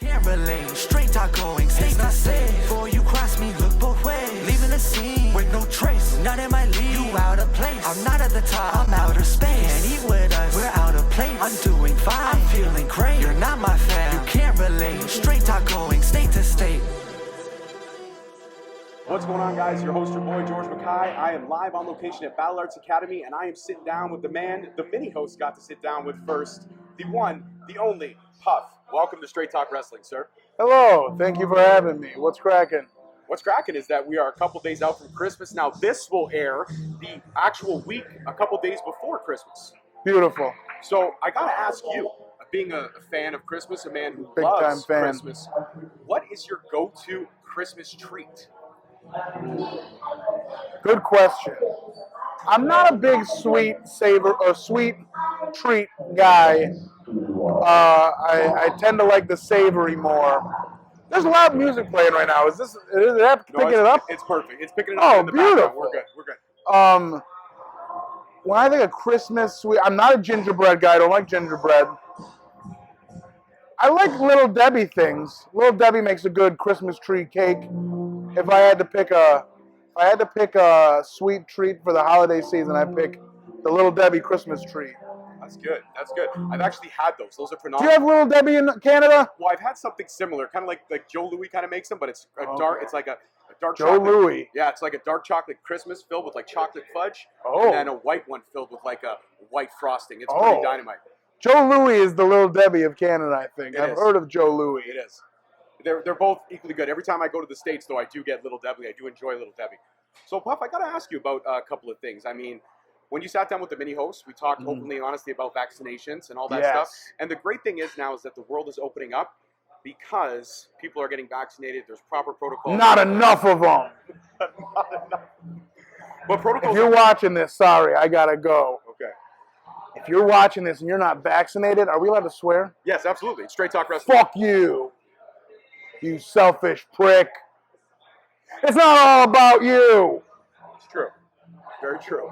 Can't relate, straight talk going, safe not safe. Before you cross me, look both ways. Leaving the scene with no trace, none in my league. You out of place, I'm not at the top, I'm outer space. Can't eat with us, we're out of place. I'm doing fine, I'm feeling great. You're not my fan, you can't relate. Straight talk going, state to state. What's going on, guys? Your host, your boy, George Mackay. I am live on location at Battle Arts Academy, and I am sitting down with the man the mini-host got to sit down with first, the one, the only, PUF. Welcome to Straight Talk Wrestling, sir. Hello. Thank you for having me. What's cracking? What's cracking is that we are a couple days out from Christmas. Now, this will air the actual week a couple days before Christmas. Beautiful. So, I got to ask you, being a fan of Christmas, a man who Big loves time fan. Christmas, what is your go-to Christmas treat? Good question. I'm not a big sweet treat guy. I tend to like the savory more. There's a lot of music playing right now. Is that picking it up? It's perfect. It's picking it up in the beautiful. background. We're good. When I think of Christmas sweet, I'm not a gingerbread guy. I don't like gingerbread. I like Little Debbie things. Little Debbie makes a good Christmas tree cake. If I had to pick a sweet treat for the holiday season, I'd pick the Little Debbie Christmas tree. That's good. That's good. I've actually had those. Those are Do phenomenal. you have Little Debbie in Canada? Well, I've had something similar, kind of like Joe Louis kind of makes them, but it's a dark. It's like a dark Joe chocolate. Louis. Yeah, it's like a dark chocolate Christmas filled with like chocolate fudge, Oh. and then a white one filled with like a white frosting. It's pretty dynamite. Joe Louis is the Little Debbie of Canada, I think. I've is. heard of Joe Louis. It is. They're both equally good. Every time I go to the States, though, I do get Little Debbie. I do enjoy Little Debbie. So, Puff, I got to ask you about a couple of things. I mean, when you sat down with the mini-host, we talked openly and honestly about vaccinations and all that stuff. And the great thing is now is that the world is opening up because people are getting vaccinated. There's proper protocols. Not enough of them. Not enough. But protocols. If you're watching this, sorry, I gotta go. Okay. If you're watching this and you're not vaccinated, are we allowed to swear? Yes, absolutely. Straight Talk Wrestling. Fuck you, you selfish prick. It's not all about you. It's true. Very true.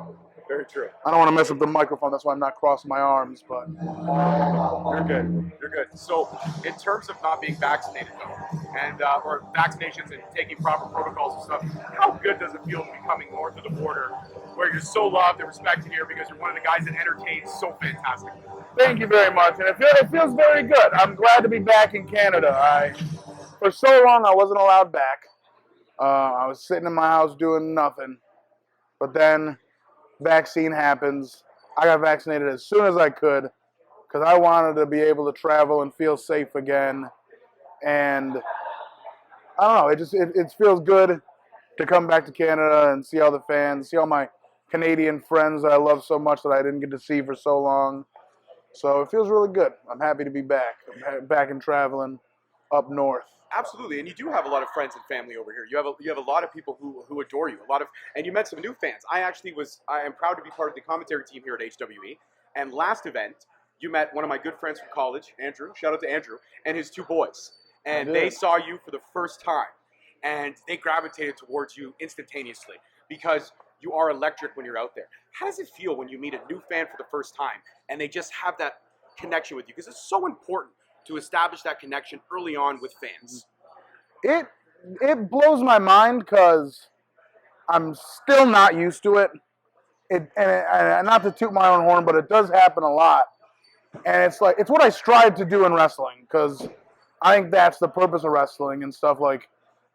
Very true. I don't want to mess up the microphone. That's why I'm not crossing my arms. But You're good. You're good. So, in terms of not being vaccinated, though, and or vaccinations and taking proper protocols and stuff, how good does it feel to be coming north of the border, where you're so loved and respected here because you're one of the guys that entertains so fantastic? thank you very much, and it feels very good. I'm glad to be back in Canada. For so long I wasn't allowed back. I was sitting in my house doing nothing, but then vaccine happens. I got vaccinated as soon as I could because I wanted to be able to travel and feel safe again. And I don't know, it feels good to come back to Canada and see all the fans, see all my Canadian friends that I love so much that I didn't get to see for so long. So it feels really good. I'm happy to be back. I'm back and traveling up north. Absolutely, and you do have a lot of friends and family over here. You have a lot of people who adore you. And you met some new fans. I am proud to be part of the commentary team here at HWE. And last event, you met one of my good friends from college, Andrew. Shout out to Andrew and his two boys. And they saw you for the first time, and they gravitated towards you instantaneously because you are electric when you're out there. How does it feel when you meet a new fan for the first time and they just have that connection with you? Because it's so important to establish that connection early on with fans. It blows my mind because I'm still not used to it. And not to toot my own horn, but it does happen a lot. And it's what I strive to do in wrestling because I think that's the purpose of wrestling and stuff. Like,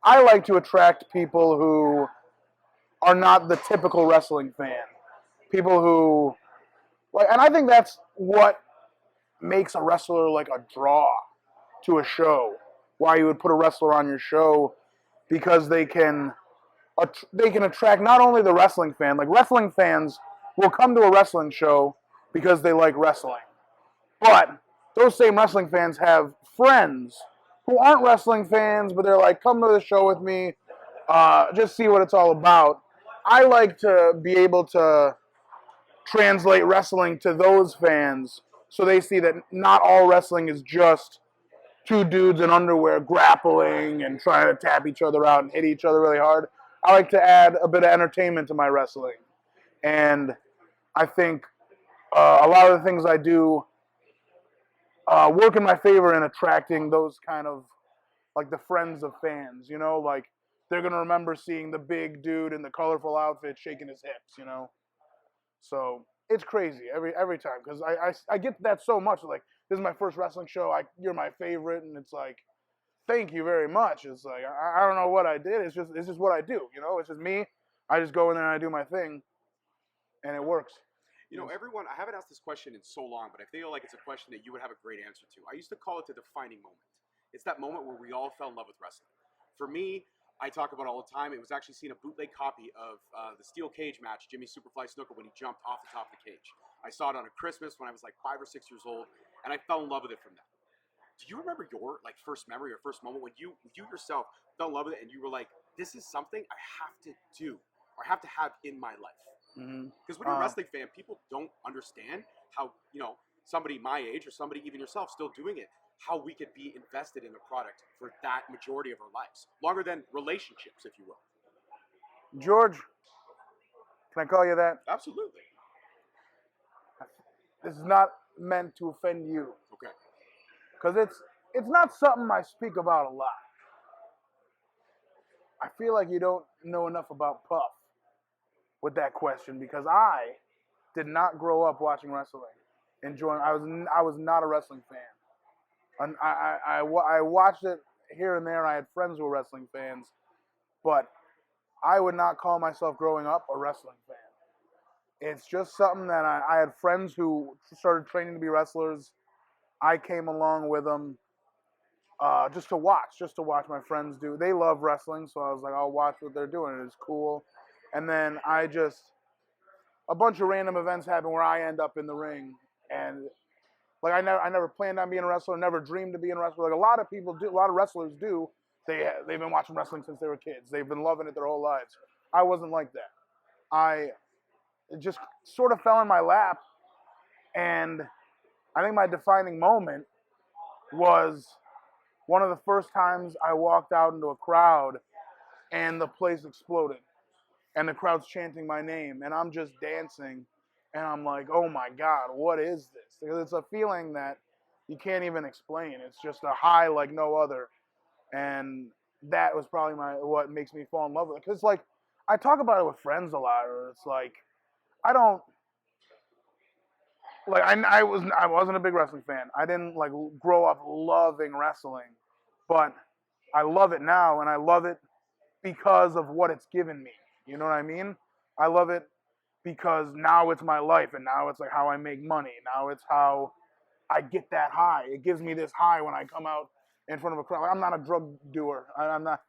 I like to attract people who are not the typical wrestling fan. People who, and I think that's what makes a wrestler like a draw to a show. Why you would put a wrestler on your show, because they can attract not only the wrestling fan. Like, wrestling fans will come to a wrestling show because they like wrestling, but those same wrestling fans have friends who aren't wrestling fans, but they're like, come to the show with me, just see what it's all about. I like to be able to translate wrestling to those fans so they see that not all wrestling is just two dudes in underwear grappling and trying to tap each other out and hit each other really hard. I like to add a bit of entertainment to my wrestling. And I think a lot of the things I do work in my favor in attracting those kind of like the friends of fans. You know, like they're gonna remember seeing the big dude in the colorful outfit shaking his hips. You know, so it's crazy every time because I get that so much. Like this is my first wrestling show. You're my favorite, and it's like thank you very much. It's like I don't know what I did. It's just what I do. You know, it's just me. I just go in there and I do my thing, and it works. You know, everyone, I haven't asked this question in so long, but I feel like it's a question that you would have a great answer to. I used to call it the defining moment. It's that moment where we all fell in love with wrestling. For me, I talk about it all the time. It was actually seeing a bootleg copy of the steel cage match, Jimmy Superfly Snuka, when he jumped off the top of the cage. I saw it on a Christmas when I was like 5 or 6 years old, and I fell in love with it from that. Do you remember your like first memory or first moment when you yourself fell in love with it and you were like, this is something I have to do or have to have in my life? Because when you're a wrestling fan, people don't understand how, you know, somebody my age or somebody even yourself still doing it, how we could be invested in the product for that majority of our lives. Longer than relationships, if you will. George, can I call you that? Absolutely. This is not meant to offend you. Okay. Because it's not something I speak about a lot. I feel like you don't know enough about PUF with that question because I did not grow up watching wrestling, enjoying. I was not a wrestling fan. And I watched it here and there. I had friends who were wrestling fans, but I would not call myself growing up a wrestling fan. It's just something that I had friends who started training to be wrestlers. I came along with them just to watch my friends do. They love wrestling, so I was like, I'll watch what they're doing. It's cool. And then a bunch of random events happen where I end up in the ring, and like I never planned on being a wrestler, never dreamed of being a wrestler. Like a lot of people do, a lot of wrestlers do. They've been watching wrestling since they were kids. They've been loving it their whole lives. I wasn't like that. It just sort of fell in my lap, and I think my defining moment was one of the first times I walked out into a crowd and the place exploded and the crowd's chanting my name and I'm just dancing and I'm like, oh my God, what is this? Because it's a feeling that you can't even explain. It's just a high like no other. And that was probably what makes me fall in love with it. Because like I talk about it with friends a lot, or it's like I wasn't a big wrestling fan. I didn't like grow up loving wrestling, but I love it now, and I love it because of what it's given me. You know what I mean? I love it because now it's my life, and now it's like how I make money. Now it's how I get that high. It gives me this high when I come out in front of a crowd. I'm not a drug doer. I'm not.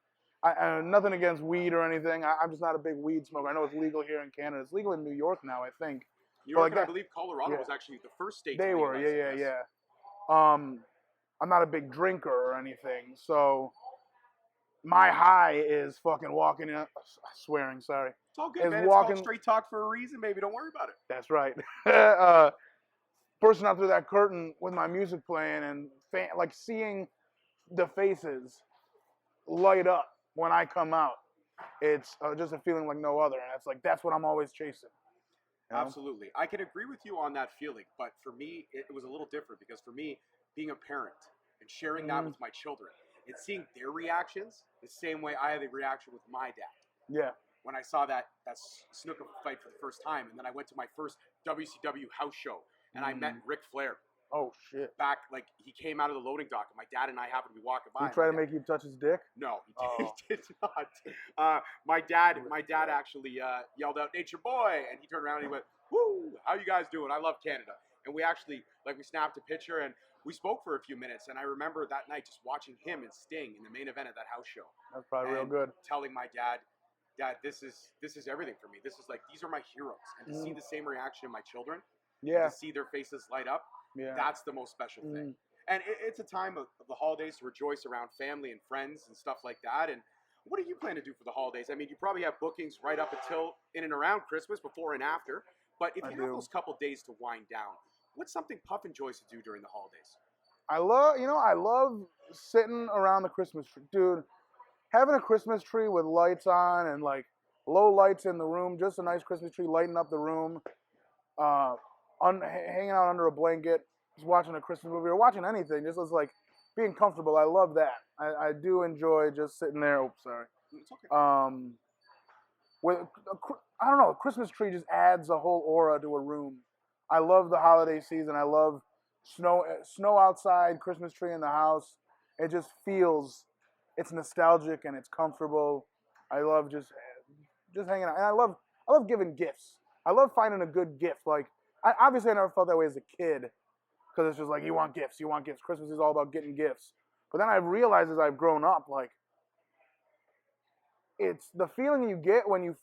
Nothing against weed or anything. I'm just not a big weed smoker. I know it's legal here in Canada. It's legal in New York now, I think. New York, and I believe Colorado was actually the first state. They were, yeah. I'm not a big drinker or anything, so my high is fucking walking in. Swearing, sorry. It's all good, man. It's called straight talk for a reason, baby. Don't worry about it. That's right. Bursting out through that curtain with my music playing and like seeing the faces light up when I come out. It's just a feeling like no other, and it's like that's what I'm always chasing. You know? Absolutely. I can agree with you on that feeling, but for me, it was a little different because for me, being a parent and sharing that with my children and seeing their reactions the same way I had a reaction with my dad. Yeah. When I saw that snooker fight for the first time, and then I went to my first WCW house show, and I met Ric Flair. Oh, shit. Back, like, he came out of the loading dock, and my dad and I happened to be walking by. He tried to make you touch his dick? No, he did not. My dad actually yelled out, "Nature boy," and he turned around and he went, "Woo, how you guys doing? I love Canada." And we actually, like, we snapped a picture, and we spoke for a few minutes, and I remember that night just watching him and Sting in the main event of that house show. That's probably real good. Telling my dad, "Dad, this is everything for me. This is like, these are my heroes." And to see the same reaction in my children, to see their faces light up, that's the most special thing. And it's a time of the holidays to rejoice around family and friends and stuff like that. And what do you plan to do for the holidays? I mean, you probably have bookings right up until in and around Christmas, before and after. But if you have those couple days to wind down, what's something PUF enjoys to do during the holidays? I love sitting around the Christmas tree. Dude, having a Christmas tree with lights on and like low lights in the room, just a nice Christmas tree lighting up the room, hanging out under a blanket. just watching a Christmas movie or watching anything, just as like being comfortable. I love that. I do enjoy just sitting there. Oh, sorry. It's okay. With I don't know, a Christmas tree just adds a whole aura to a room. I love the holiday season. I love snow outside, Christmas tree in the house. It just feels, it's nostalgic and it's comfortable. I love just hanging out, and I love giving gifts. I love finding a good gift. Like obviously I never felt that way as a kid, because it's just like you want gifts. Christmas is all about getting gifts. But then I've realized as I've grown up, like, it's the feeling you get when you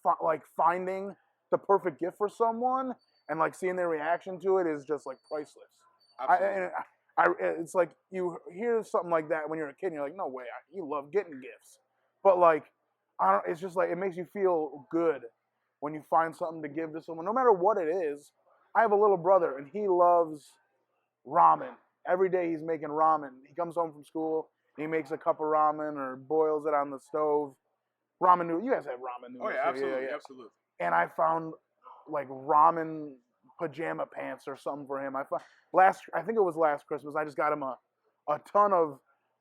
finding the perfect gift for someone and like seeing their reaction to it is just like priceless. It's like you hear something like that when you're a kid and you're like, no way, you love getting gifts. But like, it's just like, it makes you feel good when you find something to give to someone, no matter what it is. I have a little brother and he loves ramen. Every day he's making ramen. He comes home from school, he makes a cup of ramen or boils it on the stove. Ramen noodles. You guys have ramen noodles. Oh yeah, absolutely, yeah. Absolutely. And I found like ramen pajama pants or something for him. I think it was last Christmas. I just got him a ton of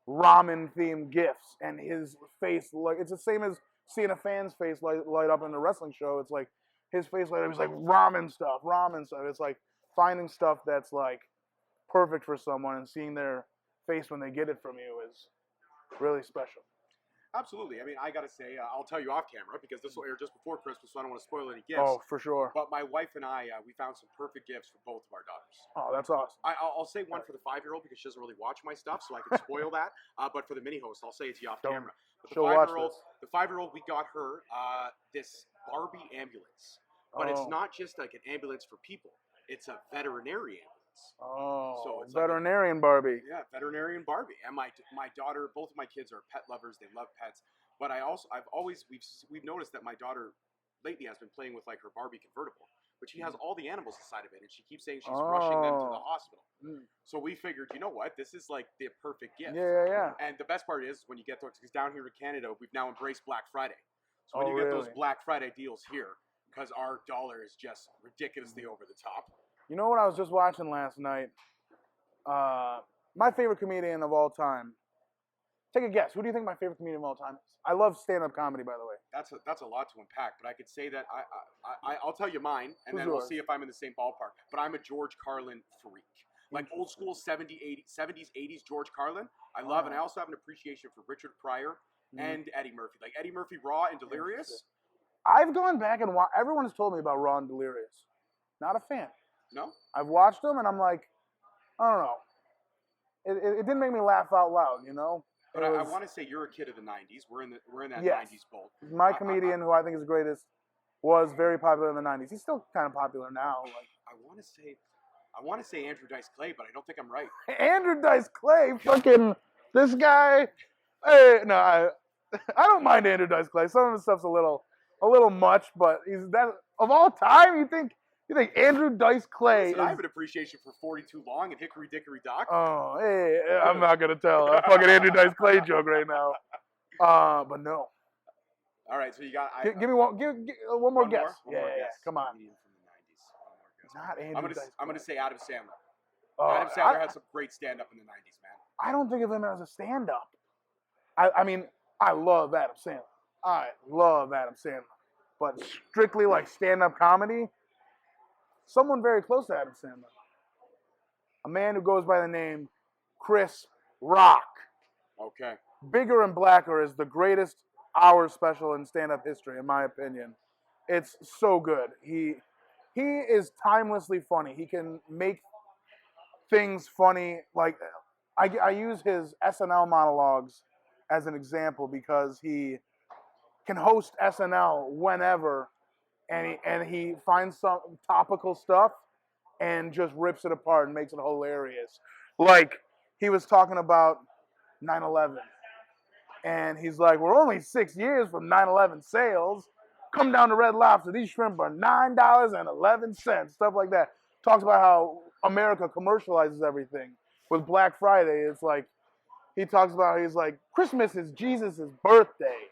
ramen themed gifts, and his face, like, it's the same as seeing a fan's face light up in the wrestling show. It's like his face light up. He's like ramen stuff. It's like finding stuff that's like perfect for someone and seeing their face when they get it from you is really special. Absolutely. I mean, I got to say, I'll tell you off camera because this will air just before Christmas, so I don't want to spoil any gifts. Oh, for sure. But my wife and I, we found some perfect gifts for both of our daughters. Oh, that's awesome. I'll say one for the 5-year-old because she doesn't really watch my stuff, so I can spoil that. But for the mini host, I'll say it to you off camera. But the 5-year-old, we got her this Barbie ambulance. But it's not just like an ambulance for people. It's a veterinary ambulance. Oh, so it's veterinarian like Barbie. Yeah, veterinarian Barbie. And my daughter, both of my kids are pet lovers. They love pets. But we've noticed that my daughter lately has been playing with like her Barbie convertible, but she has all the animals inside of it, and she keeps saying she's rushing them to the hospital. So we figured, you know what, this is like the perfect gift. Yeah. And the best part is when you get those, because down here in Canada, we've now embraced Black Friday. So when you get those Black Friday deals here, because our dollar is just ridiculously over the top. You know what I was just watching last night? My favorite comedian of all time. Take a guess. Who do you think my favorite comedian of all time is? I love stand-up comedy, by the way. That's a lot to unpack, but I could say that I'll tell you mine, and then we'll see if I'm in the same ballpark. But I'm a George Carlin freak. Like old school 70s, 80s George Carlin, I love, and I also have an appreciation for Richard Pryor and Eddie Murphy. Like Eddie Murphy, Raw and Delirious. I've gone back and watched. Everyone has told me about Raw and Delirious. Not a fan. No? I've watched them, and I'm like, I don't know. It didn't make me laugh out loud, you know? But I want to say you're a kid of the 90s. We're in that 90s bowl. My comedian, who I think is the greatest, was very popular in the 90s. He's still kind of popular now. Like, I want to say Andrew Dice Clay, but I don't think I'm right. Andrew Dice Clay, fucking this guy. Hey, no, I don't mind Andrew Dice Clay. Some of his stuff's a little much, but he's that of all time. You think Andrew Dice Clay? I have an appreciation for 42 Long and Hickory Dickory Dock. Oh, hey, I'm not gonna tell a fucking Andrew Dice Clay joke right now. But no. All right, so you got. Give me one. Give one more guess. One more guess. Come on. Not Andrew Dice Clay. I'm gonna say Adam Sandler. Oh, Adam Sandler had some great stand-up in the 90s, man. I don't think of him as a stand-up. I mean, I love Adam Sandler. But strictly like stand-up comedy, someone very close to Adam Sandler. A man who goes by the name Chris Rock. Okay. Bigger and Blacker is the greatest hour special in stand-up history, in my opinion. It's so good. He is timelessly funny. He can make things funny. Like, I use his SNL monologues as an example because he can host SNL whenever, and he finds some topical stuff and just rips it apart and makes it hilarious. Like, he was talking about 9/11, and he's like, we're only 6 years from 9/11 sales. Come down to Red Lobster. These shrimp are $9.11. Stuff like that. Talks about how America commercializes everything. With Black Friday, it's like, he talks about, he's like, Christmas is Jesus' birthday.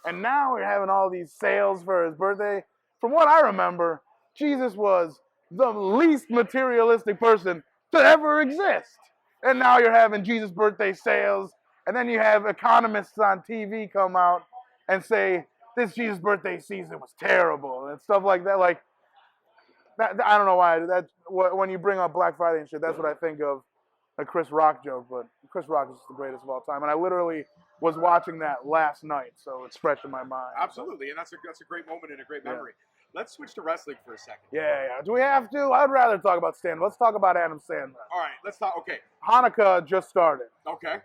And now we're having all these sales for his birthday. From what I remember, Jesus was the least materialistic person to ever exist. And now you're having Jesus birthday sales, and then you have economists on TV come out and say this Jesus birthday season was terrible and stuff like that. Like that, I don't know why. That's when you bring up Black Friday and shit. That's what I think of a Chris Rock joke. But Chris Rock is the greatest of all time, and I literally was watching that last night, so it's fresh in my mind. Absolutely, and that's a great moment and a great memory. Let's switch to wrestling for a second. Yeah. Do we have to? I'd rather talk about Stan. Let's talk about Adam Sandler. All right, let's talk. Okay. Hanukkah just started. Okay.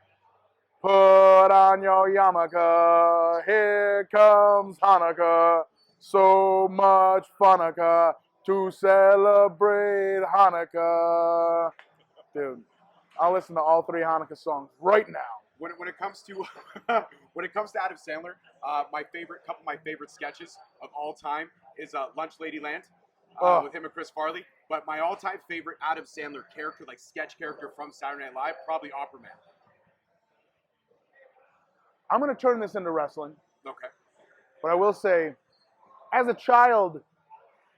Put on your yarmulke, here comes Hanukkah. So much Hanukkah to celebrate Hanukkah. Dude, I'll listen to all 3 Hanukkah songs right now. When it comes to when it comes to Adam Sandler, couple of my favorite sketches of all time is Lunch Ladyland with him and Chris Farley. But my all-time favorite Adam Sandler character, like sketch character from Saturday Night Live, probably Opera Man. I'm going to turn this into wrestling. Okay. But I will say, as a child,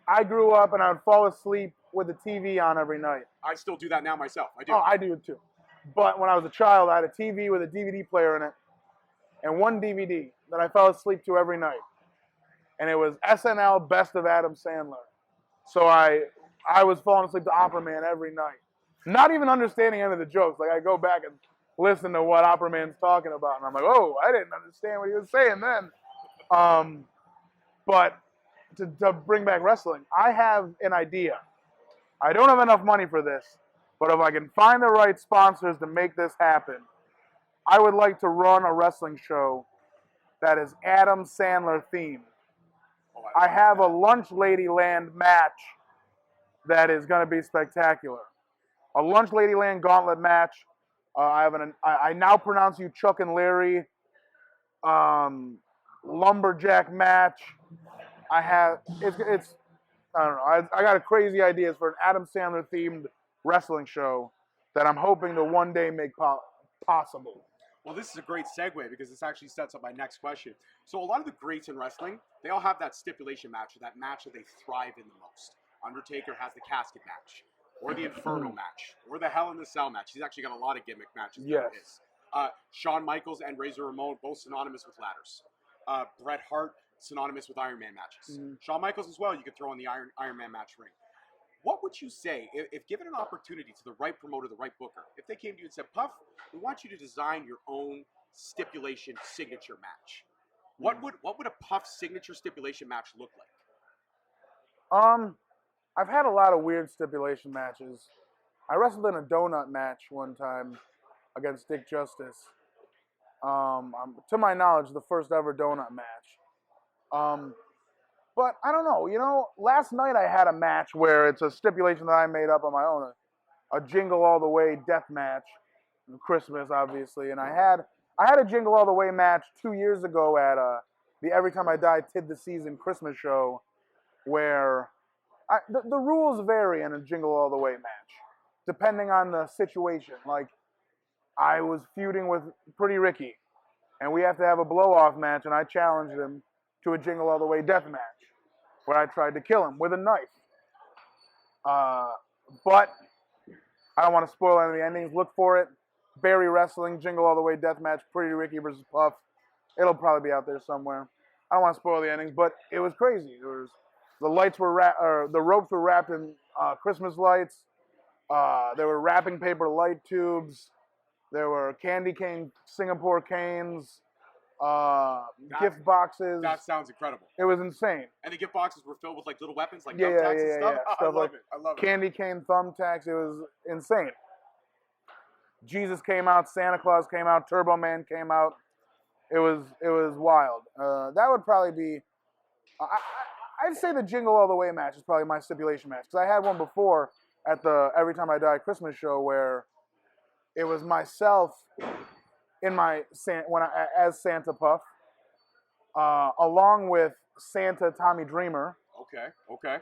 I grew up and I would fall asleep with the TV on every night. I still do that now myself. I do. Oh, I do too. But when I was a child, I had a TV with a DVD player in it and one DVD that I fell asleep to every night. And it was SNL Best of Adam Sandler. So I was falling asleep to Opera Man every night. Not even understanding any of the jokes. Like I go back and listen to what Opera Man's talking about. And I'm like, oh, I didn't understand what he was saying then. But to bring back wrestling, I have an idea. I don't have enough money for this. But if I can find the right sponsors to make this happen, I would like to run a wrestling show that is Adam Sandler themed. I have a Lunch Ladyland match that is going to be spectacular. A Lunch Ladyland gauntlet match. I now pronounce you Chuck and Larry. Lumberjack match. I don't know. I got a crazy ideas for an Adam Sandler themed wrestling show that I'm hoping to one day make possible. Well, this is a great segue because this actually sets up my next question. So a lot of the greats in wrestling, they all have that stipulation match, or that match that they thrive in the most. Undertaker has the casket match, or the Inferno match, or the Hell in the Cell match. He's actually got a lot of gimmick matches. Yes. Shawn Michaels and Razor Ramon, both synonymous with ladders. Bret Hart, synonymous with Iron Man matches. Shawn Michaels as well, you could throw in the Iron Man match ring. What would you say if given an opportunity to the right promoter, the right booker, if they came to you and said, Puff, we want you to design your own stipulation signature match? What would a Puff signature stipulation match look like? I've had a lot of weird stipulation matches. I wrestled in a donut match one time against Dick Justice. To my knowledge, the first ever donut match. But I don't know, last night I had a match where it's a stipulation that I made up on my own, a Jingle All the Way death match, Christmas obviously, and I had a Jingle All the Way match 2 years ago at the Every Time I Die Tid the Season Christmas show, where the rules vary in a Jingle All the Way match, depending on the situation. Like, I was feuding with Pretty Ricky, and we have to have a blow-off match, and I challenged him to a Jingle All the Way death match, where I tried to kill him with a knife. But I don't want to spoil any of the endings. Look for it. Barry Wrestling, Jingle All the Way death match, Pretty Ricky versus Puff. It'll probably be out there somewhere. I don't want to spoil the endings, but it was crazy. The ropes were wrapped in Christmas lights. There were wrapping paper light tubes. There were candy cane Singapore canes. Gift boxes. That sounds incredible. It was insane. And the gift boxes were filled with like little weapons, like thumbtacks and stuff. Yeah. I love it. I love it. Candy cane thumbtacks. It was insane. Jesus came out. Santa Claus came out. Turbo Man came out. It was wild. That would probably be. I'd say the Jingle All the Way match is probably my stipulation match, because I had one before at the Every Time I Die Christmas show where it was myself in as Santa Puff, along with Santa Tommy Dreamer. Okay.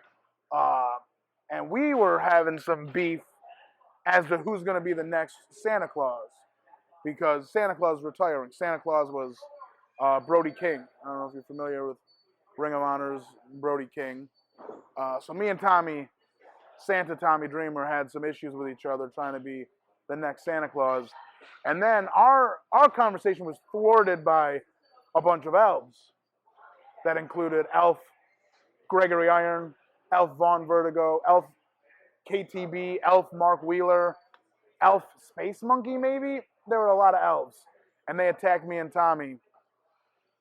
And we were having some beef as to who's going to be the next Santa Claus, because Santa Claus is retiring. Santa Claus was Brody King. I don't know if you're familiar with Ring of Honor's Brody King. So me and Tommy Santa Tommy Dreamer had some issues with each other trying to be the next Santa Claus. And then our conversation was thwarted by a bunch of elves that included Elf Gregory Iron, Elf Vaughn Vertigo, Elf KTB, Elf Mark Wheeler, Elf Space Monkey maybe? There were a lot of elves. And they attacked me and Tommy.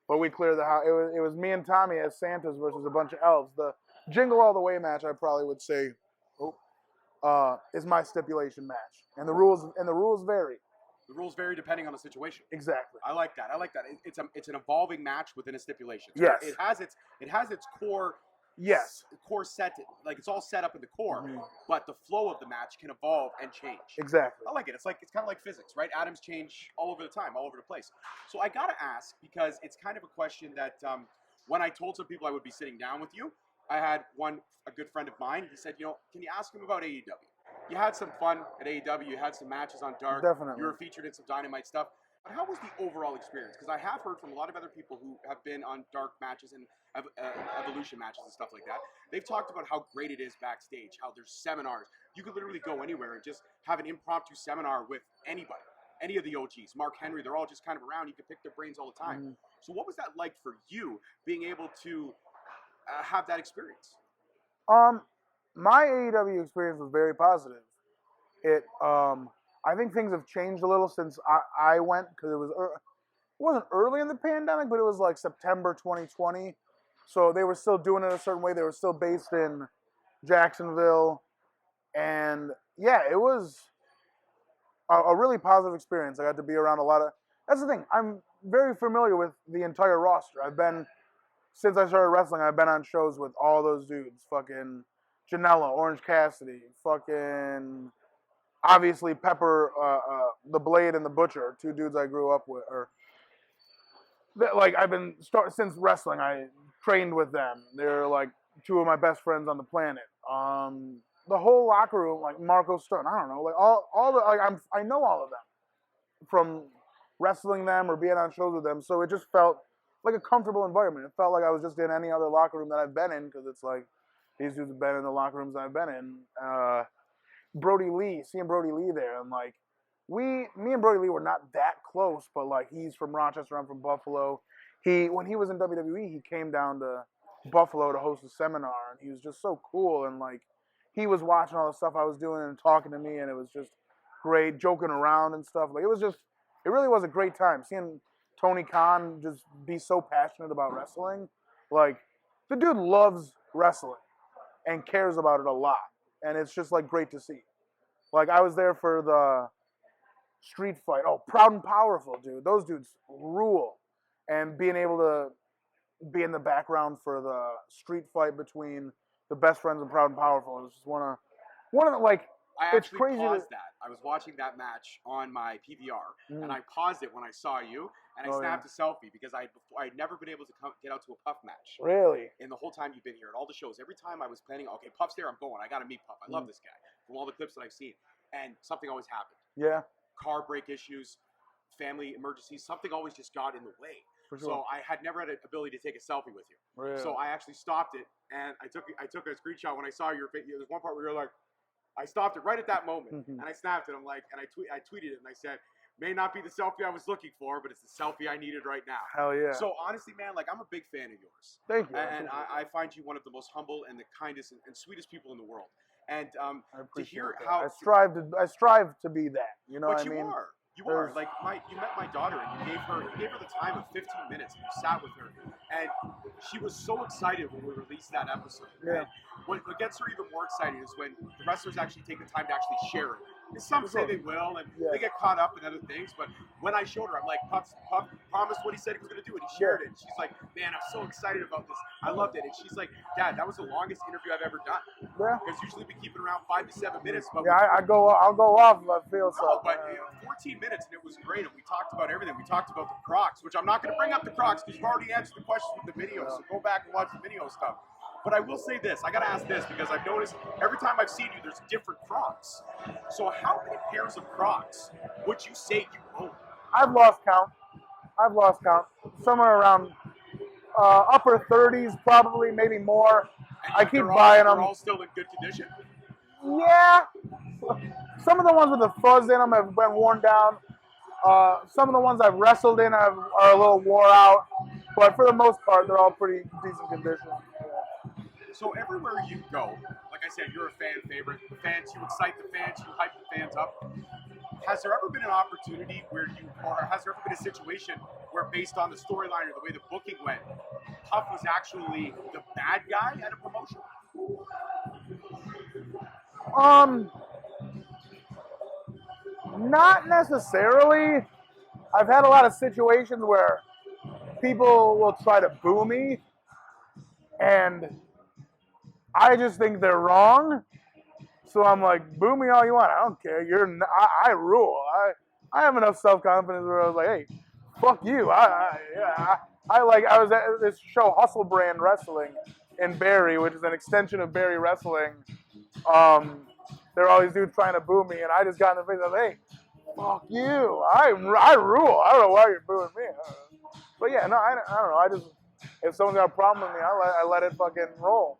But we cleared the house. It was me and Tommy as Santas versus a bunch of elves. The Jingle All the Way match, I probably would say, is my stipulation match. And the rules vary. The rules vary depending on the situation. Exactly. I like that. It's an evolving match within a stipulation. So yes. It has its core. Yes. Core set, like it's all set up in the core, Mm-hmm. but the flow of the match can evolve and change. Exactly. I like it. It's kind of like physics, right? Atoms change all over the time, all over the place. So I gotta ask, because it's kind of a question that when I told some people I would be sitting down with you, I had a good friend of mine. He said, can you ask him about AEW? You had some fun at AEW. You had some matches on Dark. Definitely. You were featured in some Dynamite stuff. But how was the overall experience? Because I have heard from a lot of other people who have been on Dark matches and Evolution matches and stuff like that. They've talked about how great it is backstage, how there's seminars. You could literally go anywhere and just have an impromptu seminar with anybody, any of the OGs. Mark Henry, they're all just kind of around. You can pick their brains all the time. Mm-hmm. So what was that like for you, being able to have that experience? My AEW experience was very positive. I think things have changed a little since I went, because it wasn't early in the pandemic, but it was like September 2020. So they were still doing it a certain way. They were still based in Jacksonville. And yeah, it was a really positive experience. I got to be around that's the thing. I'm very familiar with the entire roster. Since I started wrestling, I've been on shows with all those dudes. Fucking Janela, Orange Cassidy, fucking... Obviously, Pepper, the Blade, and the Butcher, two dudes I grew up with. Since wrestling, I trained with them. They're like two of my best friends on the planet. The whole locker room, like Marco Stern, I don't know, like I know all of them from wrestling them or being on shows with them. So it just felt like a comfortable environment. It felt like I was just in any other locker room that I've been in, because it's like these dudes have been in the locker rooms I've been in. Seeing Brody Lee there, and like me and Brody Lee were not that close, but like he's from Rochester, I'm from Buffalo. When he was in WWE, he came down to Buffalo to host a seminar, and he was just so cool, and like he was watching all the stuff I was doing and talking to me, and it was just great, joking around and stuff. Like it really was a great time seeing Tony Khan just be so passionate about wrestling. Like the dude loves wrestling and cares about it a lot. And it's just like great to see. Like I was there for the street fight. Oh, Proud and Powerful, dude. Those dudes rule. And being able to be in the background for the street fight between the Best Friends and Proud and Powerful is just one of like. I it's actually crazy paused that. I was watching that match on my PVR, and I paused it when I saw you, and I snapped a selfie because I'd never been able to get out to a PUF match. Really? In the whole time you've been here, at all the shows, every time I was planning, okay, PUF's there, I'm going. I got to meet PUF. I love this guy from all the clips that I've seen. And something always happened. Yeah. Car brake issues, family emergencies, something always just got in the way. For sure. So I had never had an ability to take a selfie with you. Really? So I actually stopped it, and I took a screenshot when I saw your face. There's one part where you're like, I stopped it right at that moment, and I snapped it. I'm like, and I tweeted it, and I said, may not be the selfie I was looking for, but it's the selfie I needed right now. Hell yeah. So honestly, man, like I'm a big fan of yours. Thank you. And I find you one of the most humble and the kindest and sweetest people in the world. And to hear how I strive to be that. You know what I mean? You are. Like you met my daughter, and you gave her the time of 15 minutes, and you sat with her, and she was so excited when we released that episode. Yeah. And what gets her even more excited is when the wrestlers actually take the time to actually share it. And some say they will, and they get caught up in other things. But when I showed her, I'm like, Puff promised what he said he was going to do, and he shared it. And she's like, man, I'm so excited about this. I loved it. And she's like, Dad, that was the longest interview I've ever done. Yeah. Because usually we keep it around 5 to 7 minutes. But I'll go off if I feel so. But 14 minutes, and it was great. And we talked about everything. We talked about the Crocs, which I'm not going to bring up the Crocs because you've already answered the questions with the video. So go back and watch the video stuff. But I will say this, I gotta ask this because I've noticed every time I've seen you, there's different Crocs. So how many pairs of Crocs would you say you own? I've lost count. Somewhere around upper 30s, probably, maybe more. And I keep buying them. They're all still in good condition? Yeah. Some of the ones with the fuzz in them have been worn down. Some of the ones I've wrestled in are a little wore out. But for the most part, they're all pretty decent condition. Yeah. So everywhere you go, like I said, you're a fan favorite. The fans, you excite the fans, you hype the fans up. Has there ever been an opportunity or has there ever been a situation where, based on the storyline or the way the booking went, Puff was actually the bad guy at a promotion? Not necessarily. I've had a lot of situations where people will try to boo me, and I just think they're wrong. So I'm like, boo me all you want. I don't care. I rule. I have enough self-confidence where I was like, hey, fuck you. I was at this show, Hustle Brand Wrestling, in Barrie, which is an extension of Barrie Wrestling. There are all these dudes trying to boo me, and I just got in the face. I was like, hey, fuck you. I rule. I don't know why you're booing me. But yeah, no, I don't know. If someone's got a problem with me, I let it fucking roll.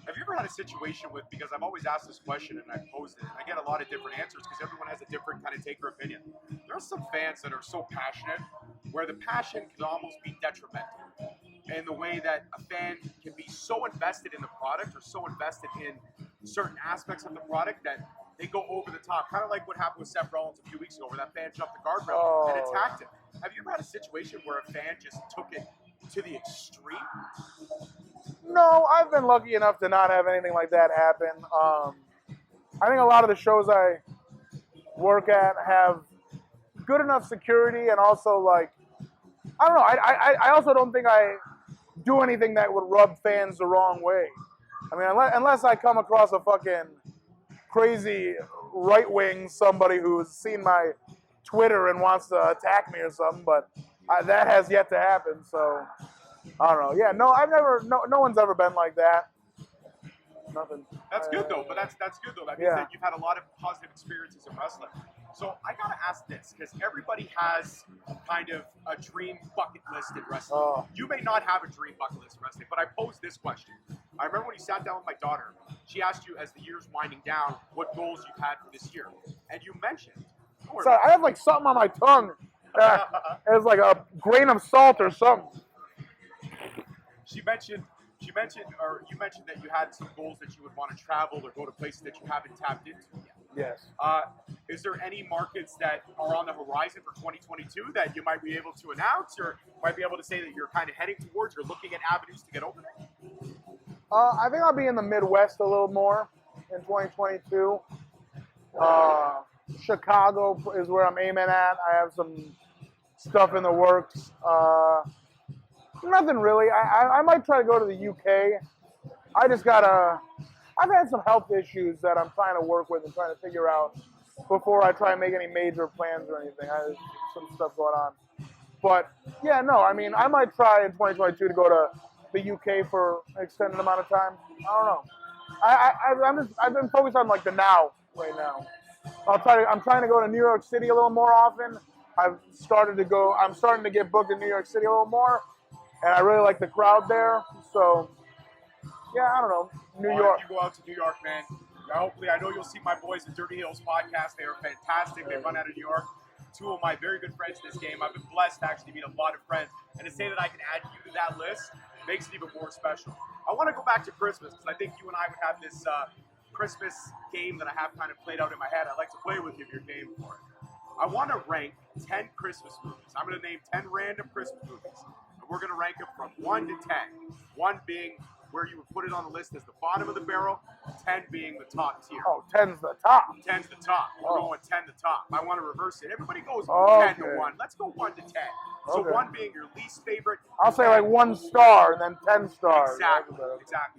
Have you ever had a situation with, because I've always asked this question and I've posed it, and I get a lot of different answers because everyone has a different kind of take or opinion. There are some fans that are so passionate where the passion can almost be detrimental in the way that a fan can be so invested in the product or so invested in certain aspects of the product that they go over the top. Kind of like what happened with Seth Rollins a few weeks ago where that fan jumped the guardrail and attacked him. Have you ever had a situation where a fan just took it to the extreme? No, I've been lucky enough to not have anything like that happen. I think a lot of the shows I work at have good enough security, and also like, I don't know. I also don't think I do anything that would rub fans the wrong way. I mean, unless I come across a fucking crazy right wing somebody who's seen my Twitter and wants to attack me or something, but that has yet to happen. So. I don't know. Yeah, no, no one's ever been like that. Nothing. That's good though, but that's good though. That means that you've had a lot of positive experiences in wrestling. So I gotta ask this, because everybody has kind of a dream bucket list in wrestling. You may not have a dream bucket list in wrestling, but I posed this question. I remember when you sat down with my daughter, she asked you, as the year's winding down, what goals you've had for this year. And you mentioned... So I have like something on my tongue. It's like a grain of salt or something. You mentioned that you had some goals that you would want to travel or go to places that you haven't tapped into yet. Yes. Is there any markets that are on the horizon for 2022 that you might be able to announce, or might be able to say that you're kind of heading towards or looking at avenues to get over there? I think I'll be in the Midwest a little more in 2022. Chicago is where I'm aiming at. I have some stuff in the works. Nothing really. I might try to go to the UK. I've had some health issues that I'm trying to work with and trying to figure out before I try and make any major plans or anything. There's some stuff going on. But yeah, no, I mean, I might try in 2022 to go to the UK for an extended amount of time. I don't know. I've been focused on like the now right now. I'm trying to go to New York City a little more often. I'm starting to get booked in New York City a little more. And I really like the crowd there, so yeah, I don't know. New York. If you go out to New York, man, hopefully, I know you'll see my boys at Dirty Hills podcast. They are fantastic. They run out of New York. Two of my very good friends in this game. I've been blessed to actually meet a lot of friends, and to say that I can add you to that list makes it even more special. I want to go back to Christmas because I think you and I would have this Christmas game that I have kind of played out in my head. I'd like to play with you if you're game for it. I want to rank 10 Christmas movies. I'm going to name 10 random Christmas movies. We're going to rank them from 1 to 10. 1 being where you would put it on the list as the bottom of the barrel, 10 being the top tier. Oh, 10's the top. 10's the top. We're going 10 to top. I want to reverse it. Everybody goes 10 to 1. Let's go 1 to 10. So 1 being your least favorite. I'll say like 1 star and then 10 stars. Exactly.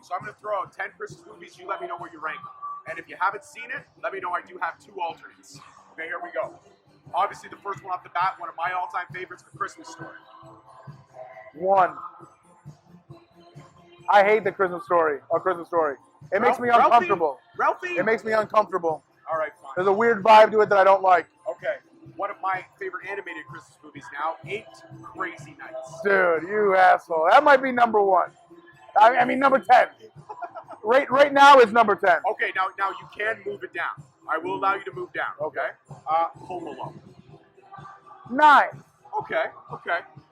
So I'm going to throw out 10 Christmas movies. You let me know where you rank them. And if you haven't seen it, let me know. I do have 2 alternates. Okay, here we go. Obviously, the first one off the bat, one of my all-time favorites, The Christmas Story. 1. I hate the Christmas Story. It makes me uncomfortable. Ralphie? It makes me uncomfortable. All right, fine. There's a weird vibe to it that I don't like. Okay. One of my favorite animated Christmas movies now, 8 Crazy Nights. Dude, you asshole. That might be number 1. I mean, number 10. Right now is number 10. Okay, now you can move it down. I will allow you to move down. Okay. Home Alone. 9. Okay.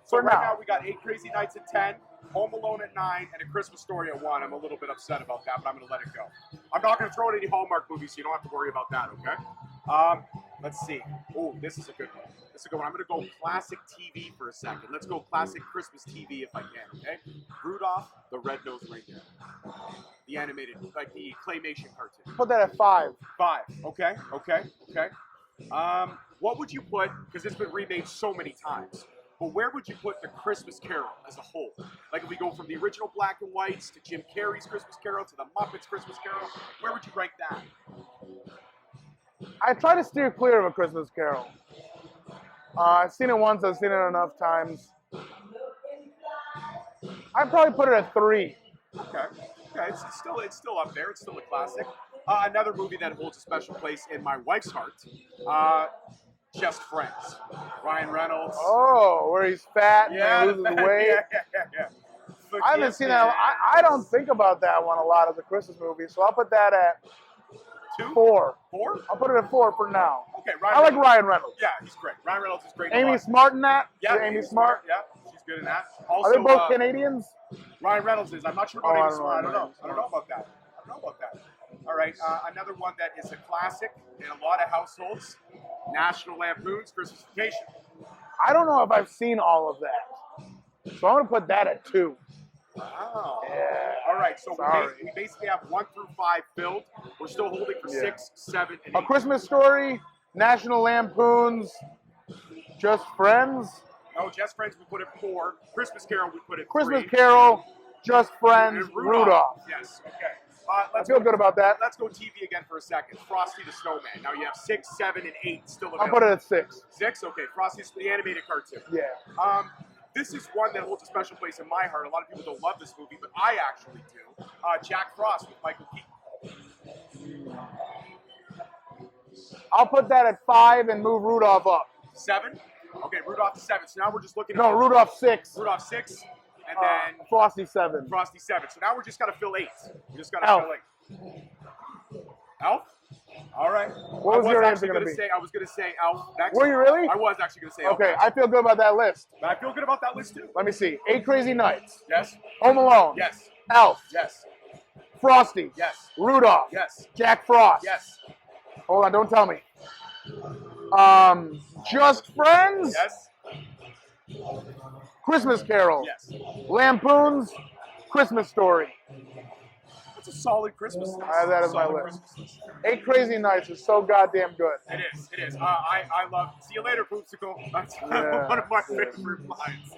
So For right now. now we got 8 Crazy Nights at 10, Home Alone at 9, and A Christmas Story at 1. I'm a little bit upset about that, but I'm going to let it go. I'm not going to throw in any Hallmark movies, so you don't have to worry about that, okay? Let's see. Oh, this is a good one. I'm going to go classic TV for a second. Let's go classic Christmas TV if I can, okay? Rudolph the Red-Nosed Reindeer. The animated, like the claymation cartoon. Put that at 5. 5. Okay. What would you put, because it's been remade so many times, but where would you put The Christmas Carol as a whole? Like if we go from the original black and whites to Jim Carrey's Christmas Carol to the Muppets Christmas Carol, where would you rank that? I try to steer clear of A Christmas Carol. I've seen it once. I've seen it enough times. I'd probably put it at 3. Okay, it's still up there. It's still a classic. Another movie that holds a special place in my wife's heart, Just Friends. Ryan Reynolds. Oh, where he's fat and he loses weight. Yeah. I haven't seen that. I don't think about that one a lot as a Christmas movie, so I'll put that at 2? 4. 4? I'll put it at 4 for now. Okay, I like Ryan Reynolds. Yeah, he's great. Ryan Reynolds is great. Amy Smart in that? Yeah, Is Amy Smart. Yeah, she's good in that. Also, Are they both Canadians? Ryan Reynolds is. I'm not sure about Oh, Amy I don't Smart. know. I don't know about that. All right, another one that is a classic in a lot of households, National Lampoon's Christmas Vacation. I don't know if I've seen all of that. So I'm going to put that at 2. Wow. Yeah. All right, so Sorry. we basically have 1 through 5 filled. We're still holding for 6, 7, and 8. A Christmas Story, National Lampoon's, Just Friends, No, Just Friends we put at 4. Christmas Carol we put at 3. Christmas Carol, Just Friends, And Rudolph. Yes, okay. I feel good about that. Let's go TV again for a second. Frosty the Snowman. Now you have 6, 7, and 8 still available. I'll put it at 6. 6? Okay. Frosty's the animated cartoon. Yeah. This is one that holds a special place in my heart. A lot of people don't love this movie, but I actually do. Jack Frost with Michael Keaton. I'll put that at 5 and move Rudolph up. 7? Okay, Rudolph to 7. So now we're just looking at... No, Rudolph 6. Rudolph 6, and then... Frosty 7. Frosty 7. So now we're just got to fill 8. We just got to Elf. fill 8. Elf? All right. What was your answer going to be? I was going to say Elf next. Were you really? I was actually going to say Elf Okay, next. I feel good about that list. But I feel good about that list too. Let me see. 8 Crazy Nights. Yes. Home Alone. Yes. Elf. Yes. Frosty. Yes. Rudolph. Yes. Jack Frost. Yes. Hold on, don't tell me. Just Friends. Yes. Christmas Carol. Yes. Lampoon's Christmas Story. It's a solid Christmas list. That is my Solid list. Christmas list. 8 Crazy Nights is so goddamn good. It is. It is. I love. See you later, Poopsicle. That's Yeah. one of my favorite lines.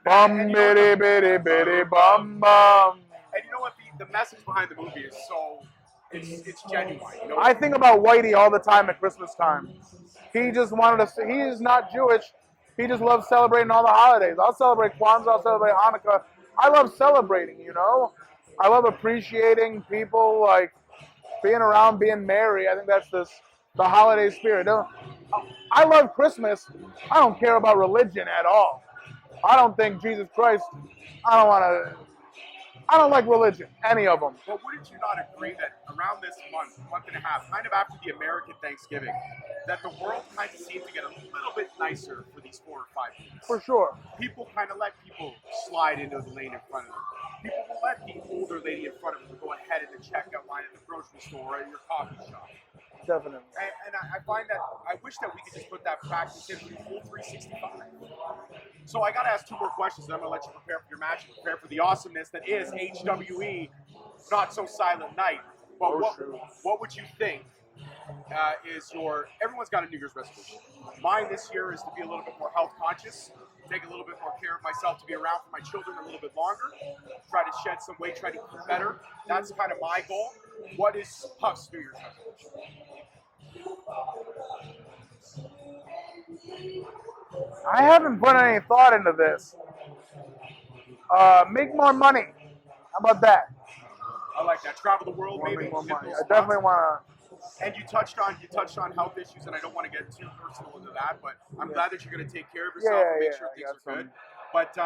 Bum And you know bitty what? bitty bitty bum bum. And you know what? The message behind the movie is so. It's genuine. You know? I think about Whitey all the time at Christmas time. He just wanted to. He is not Jewish. He just loves celebrating all the holidays. I'll celebrate Kwanzaa. I'll celebrate Hanukkah. I love celebrating. You know. I love appreciating people, like being around, being merry. I think that's the holiday spirit. I love Christmas. I don't care about religion at all. I don't think Jesus Christ. I don't like religion, any of them. But wouldn't you not agree that around this month and a half, kind of after the American Thanksgiving, that the world kind of seemed to get a little bit nicer for these 4 or 5 weeks? For sure. People kind of let people slide into the lane in front of them. People will let the older lady in front of them go ahead in the checkout line at the grocery store or at your coffee shop. Definitely. And I find that, I wish that we could just put that practice in through full 365. So I got to ask 2 more questions, and I'm going to let you prepare for your match and prepare for the awesomeness that is HWE Not So Silent Night. But what would you think is everyone's got a New Year's resolution. Mine this year is to be a little bit more health conscious, take a little bit more care of myself, to be around for my children a little bit longer, try to shed some weight, try to eat better. That's kind of my goal. What is PUF's New Year's resolution? I haven't put any thought into this. Make more money. How about that? I like that. Travel the world, maybe. Make more hit money. those I spots. definitely want And you touched on health issues, and I don't want to get too personal into that, but I'm glad that you're going to take care of yourself and make sure things are good. But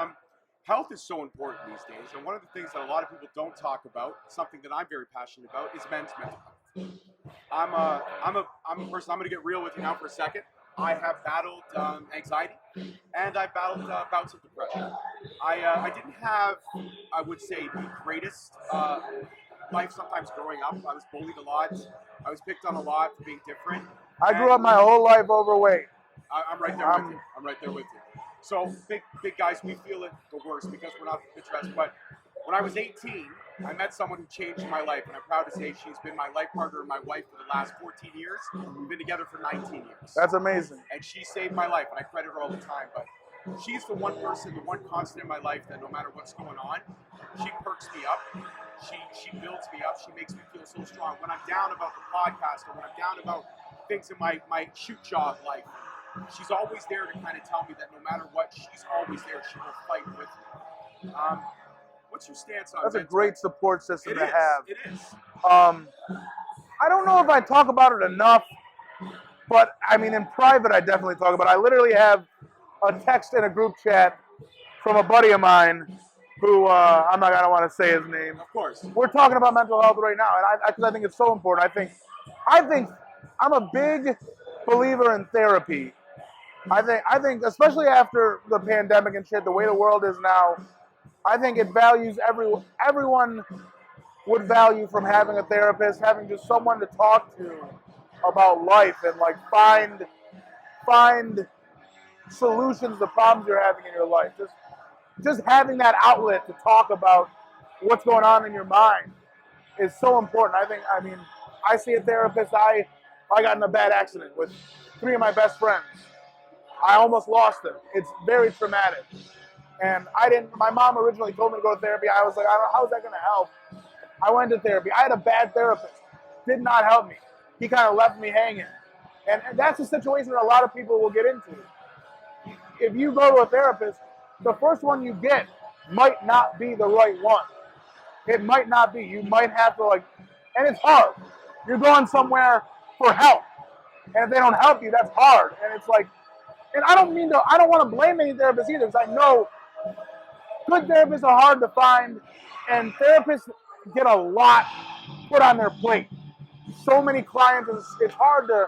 health is so important these days, and one of the things that a lot of people don't talk about, something that I'm very passionate about, is men's mental health. I'm a person. I'm going to get real with you now for a second. I have battled anxiety, and I've battled bouts of depression. I didn't have, I would say, the greatest life sometimes growing up. I was bullied a lot. I was picked on a lot for being different. I grew up my whole life overweight. I'm right there with you. I'm right there with you. So big guys, we feel it the worst because we're not picturesque. But when I was 18, I met someone who changed my life, and I'm proud to say she's been my life partner and my wife for the last 14 years. We've been together for 19 years. That's amazing. And she saved my life, and I credit her all the time. But she's the one person, the one constant in my life that no matter what's going on, she perks me up. She builds me up. She makes me feel so strong. When I'm down about the podcast or when I'm down about things in my shoot job life, she's always there to kind of tell me that no matter what, she's always there. She will fight with me. What's your stance on that? That's a great support system to have. It is. I don't know if I talk about it enough, but I mean, in private, I definitely talk about it. I literally have a text in a group chat from a buddy of mine who I don't want to say his name. Of course. We're talking about mental health right now, and because I think it's so important. I think I'm a big believer in therapy. I think especially after the pandemic and shit, the way the world is now, I think it values everyone would value from having a therapist, having just someone to talk to about life and like find solutions to problems you're having in your life. Just having that outlet to talk about what's going on in your mind is so important. I see a therapist. I got in a bad accident with 3 of my best friends. I almost lost them. It's very traumatic. And my mom originally told me to go to therapy. I was like, how is that going to help? I went to therapy. I had a bad therapist. Did not help me. He kind of left me hanging. And that's a situation that a lot of people will get into. If you go to a therapist, the first one you get might not be the right one. It might not be. You might have to and it's hard. You're going somewhere for help. And if they don't help you, that's hard. And it's and I don't want to blame any therapists either, because I know good therapists are hard to find, and therapists get a lot put on their plate. So many clients, it's hard to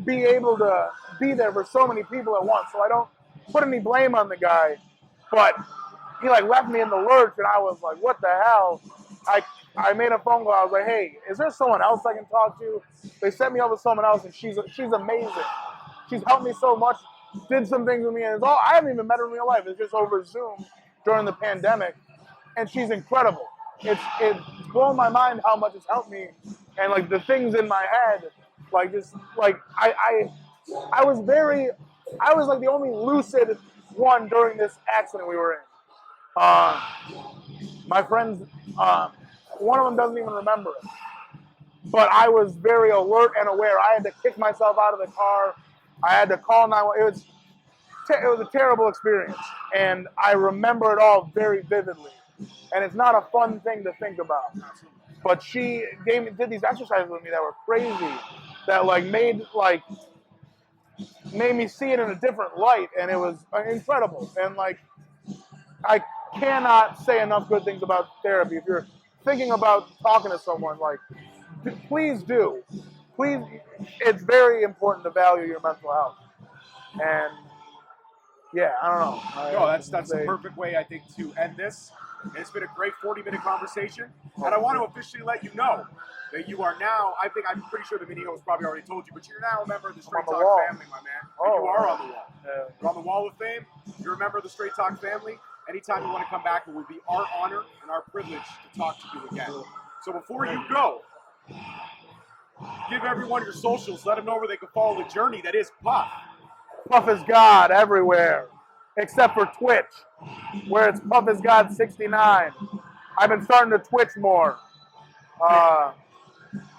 be able to be there for so many people at once. So I don't put any blame on the guy, but he left me in the lurch, and I was like, what the hell? I made a phone call. I was like, hey, is there someone else I can talk to? They sent me over to someone else, and she's amazing. She's helped me so much, did some things with me, and I haven't even met her in real life. It's just over Zoom during the pandemic, and she's incredible. It's blown my mind how much it's helped me, and the things in my head, I was the only lucid one during this accident we were in. My friends, one of them doesn't even remember it, but I was very alert and aware. I had to kick myself out of the car. I had to call 911. It was a terrible experience, and I remember it all very vividly. And it's not a fun thing to think about. But she did these exercises with me that were crazy, that made me see it in a different light, and it was incredible. And I cannot say enough good things about therapy. If you're thinking about talking to someone, please do. Please, it's very important to value your mental health. And yeah, I don't know. No, that's the perfect way, I think, to end this. It's been a great 40-minute conversation, and I want to officially let you know that you are now, I'm pretty sure the mini host probably already told you, but you're now a member of the Straight Talk family, my man. And you are on the wall. Yeah. You're on the wall of fame. You're a member of the Straight Talk family. Anytime you want to come back, it would be our honor and our privilege to talk to you again. So before you go, give everyone your socials. Let them know where they can follow the journey that is PUF. PUF is God everywhere, except for Twitch, where it's PUF is God 69. I've been starting to Twitch more.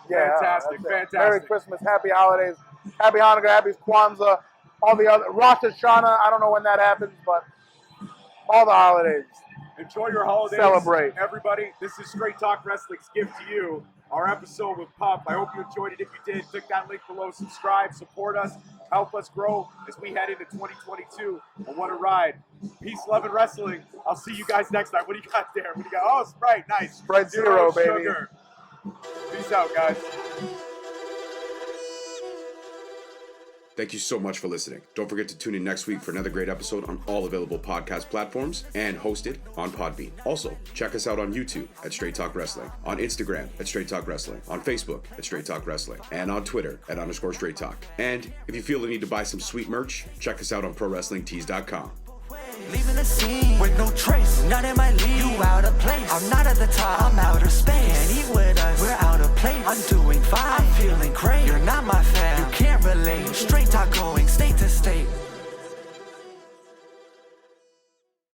Fantastic. Merry Christmas, Happy Holidays, Happy Hanukkah, Happy Kwanzaa, all the other Rosh Hashanah. I don't know when that happens, but all the holidays. Enjoy your holidays. Celebrate. Everybody, this is Straight Talk Wrestling's gift to you, our episode with PUF. I hope you enjoyed it. If you did, click that link below, subscribe, support us. Help us grow as we head into 2022. And what a ride. Peace, love, and wrestling. I'll see you guys next time. What do you got there? What do you got? Oh, Sprite. Nice. Sprite Zero, baby. Sugar. Peace out, guys. Thank you so much for listening. Don't forget to tune in next week for another great episode on all available podcast platforms and hosted on Podbean. Also, check us out on YouTube at Straight Talk Wrestling, on Instagram at Straight Talk Wrestling, on Facebook at Straight Talk Wrestling, and on Twitter at _Straight Talk. And if you feel the need to buy some sweet merch, check us out on ProWrestlingTees.com. Leaving the scene with no trace, not in my league. You out of place. I'm not at the top. I'm outer space. Can't eat with us. We're out of place. I'm doing fine. I'm feeling great. You're not my